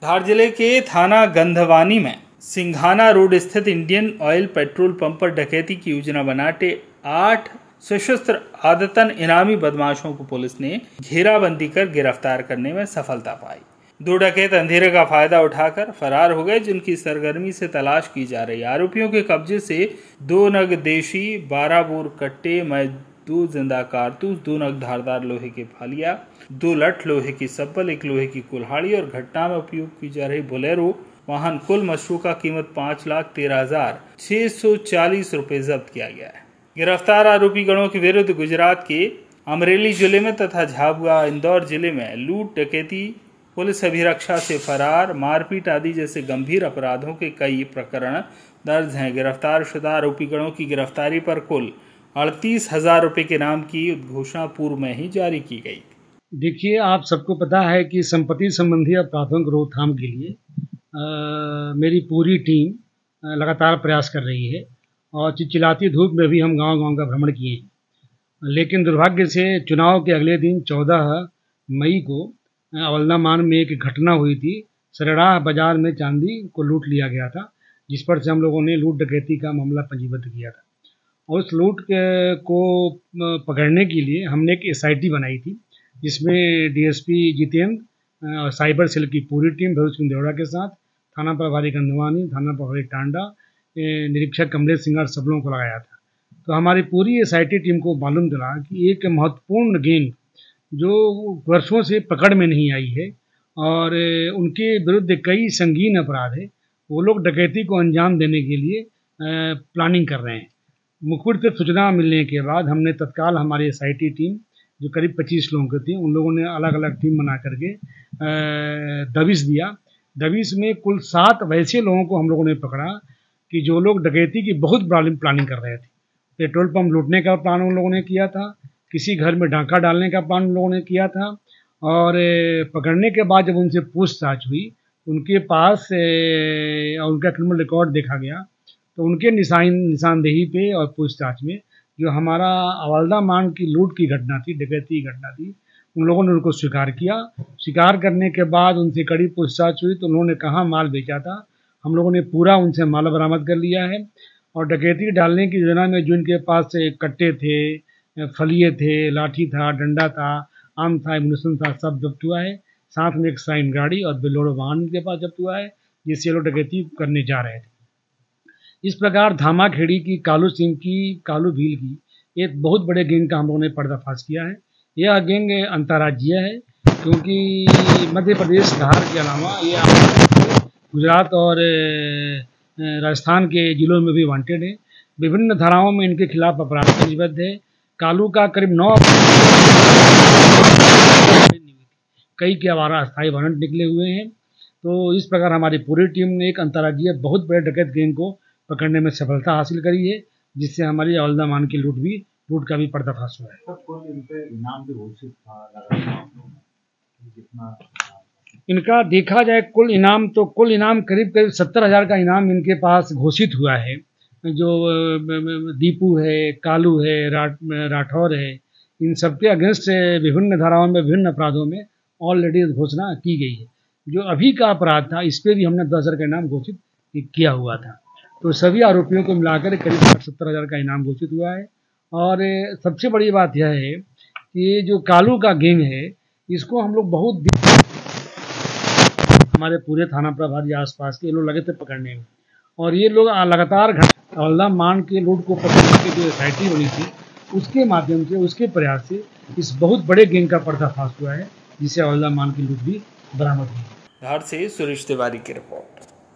धार जिले के थाना गंधवानी में सिंघाना रोड स्थित इंडियन ऑयल पेट्रोल पंप पर डकैती की योजना बनाते 8 सशस्त्र आदतन इनामी बदमाशों को पुलिस ने घेराबंदी कर गिरफ्तार करने में सफलता पाई। 2 डकैत अंधेरे का फायदा उठाकर फरार हो गए, जिनकी सरगर्मी से तलाश की जा रही। आरोपियों के कब्जे से 2 नग देशी 12 बोर कट्टे में 2 जिंदा कारतूस, 2 नग धारदार लोहे के फालिया, 2 लठ लोहे की सब्बल, 1 लोहे की कुल्हाड़ी और घटना में उपयोग की जा रही बोलेरो वाहन कुल मशरूका कीमत 5,13,640 रुपए जब्त किया गया है। गिरफ्तार आरोपी गणों के विरुद्ध गुजरात के अमरेली जिले में तथा झाबुआ इंदौर जिले में लूट, डकैती, पुलिस अभिरक्षा से फरार, मारपीट आदि जैसे गंभीर अपराधों के कई प्रकरण दर्ज हैं। गिरफ्तार शुदा आरोपी गणों की गिरफ्तारी पर कुल 38,000 रुपए के नाम की घोषणा पूर्व में ही जारी की गई। देखिए, आप सबको पता है कि संपत्ति संबंधी अपराधों की रोकथाम के लिए मेरी पूरी टीम लगातार प्रयास कर रही है और चिलचिलाती धूप में भी हम गांव-गांव का भ्रमण किए हैं। लेकिन दुर्भाग्य से चुनाव के अगले दिन 14 मई को अवल्दामान में एक घटना हुई थी। सरेराह बाजार में चांदी को लूट लिया गया था, जिस पर से हम लोगों ने लूट डकैती का मामला पंजीबद्ध किया था। और उस लूट को पकड़ने के लिए हमने एक SIT बनाई थी, जिसमें DSP जितेंद्र, साइबर सेल की पूरी टीम भरूच सिंह देवड़ा के साथ, थाना प्रभारी गंधवानी, थाना प्रभारी टांडा, निरीक्षक कमलेश सिंह सब लोगों को लगाया था। तो हमारी पूरी SIT टीम को मालूम चला कि एक महत्वपूर्ण गैंग जो वर्षों से पकड़ में नहीं आई है और उनके विरुद्ध कई संगीन अपराध है, वो लोग डकैती को अंजाम देने के लिए प्लानिंग कर रहे हैं। मुखबिर से सूचना मिलने के बाद हमने तत्काल हमारी SIT टीम जो करीब 25 लोगों की थी, उन लोगों ने अलग अलग टीम बना करके दबिश दिया। दबिश में कुल 7 वैसे लोगों को हम लोगों ने पकड़ा कि जो लोग डकैती की बहुत बड़ी प्लानिंग कर रहे थे। पेट्रोल पंप लूटने का प्लान उन लोगों ने किया था, किसी घर में डाका डालने का प्लान उन लोगों ने किया था। और पकड़ने के बाद जब उनसे पूछताछ हुई, उनके पास उनका क्रिमिनल रिकॉर्ड देखा गया, तो उनके निशानदेही पे और पूछताछ में जो हमारा अवल्दामान की लूट की घटना थी, डकैती की घटना थी, उन लोगों ने उनको स्वीकार किया। स्वीकार करने के बाद उनसे कड़ी पूछताछ हुई तो उन्होंने कहाँ माल बेचा था, हम लोगों ने पूरा उनसे माल बरामद कर लिया है। और डकैती डालने की योजना में जो इनके पास कट्टे थे, फलिए थे, लाठी था, डंडा था, आम था, एमुनेशन था, सब जब्त हुआ है। साथ में एक साइन गाड़ी और बोलेरो वाहन इनके पास जब्त हुआ है, जिससे लोग डकैती करने जा रहे थे। इस प्रकार धामाखेड़ी की, कालू सिंह की, कालू भील की एक बहुत बड़े गैंग का हम लोगों ने पर्दाफाश किया है। यह गैंग अंतर्राज्यीय है, क्योंकि मध्य प्रदेश, धार के अलावा ये गुजरात और राजस्थान के जिलों में भी वांटेड है। विभिन्न धाराओं में इनके खिलाफ अपराध पंजीबद्ध है। कालू का करीब 9 कई के आवारा अस्थायी वारंट निकले हुए हैं। तो इस प्रकार हमारी पूरी टीम ने एक अंतर्राज्यीय बहुत बड़े डकैत गैंग को पकड़ने में सफलता हासिल करी है, जिससे हमारी अवल्दामान की लूट का भी पर्दाफाश हुआ है। इनका देखा जाए कुल इनाम करीब 70,000 का इनाम इनके पास घोषित हुआ है। जो दीपू है, कालू है, राठौर है, इन सबके अगेंस्ट विभिन्न धाराओं में, विभिन्न अपराधों में ऑलरेडी घोषणा की गई है। जो अभी का अपराध था, इस पर भी हमने 10,000 का इनाम घोषित किया हुआ था। तो सभी आरोपियों को मिलाकर करीब 70,000 का इनाम घोषित हुआ है। और सबसे बड़ी बात यह है कि जो कालू का गैंग है, इसको हम लोग बहुत हमारे पूरे थाना प्रभारी आसपास के लोग लगे थे पकड़ने में, और ये लोग लगातार अवल्दामान के लूट को पकड़ने की जो SIT बनी थी, उसके माध्यम से, उसके प्रयास से इस बहुत बड़े गैंग का पर्दाफाश हुआ है, जिससे अवल्दामान की लूट भी बरामद हुई। धार से सुरेश तिवारी की रिपोर्ट।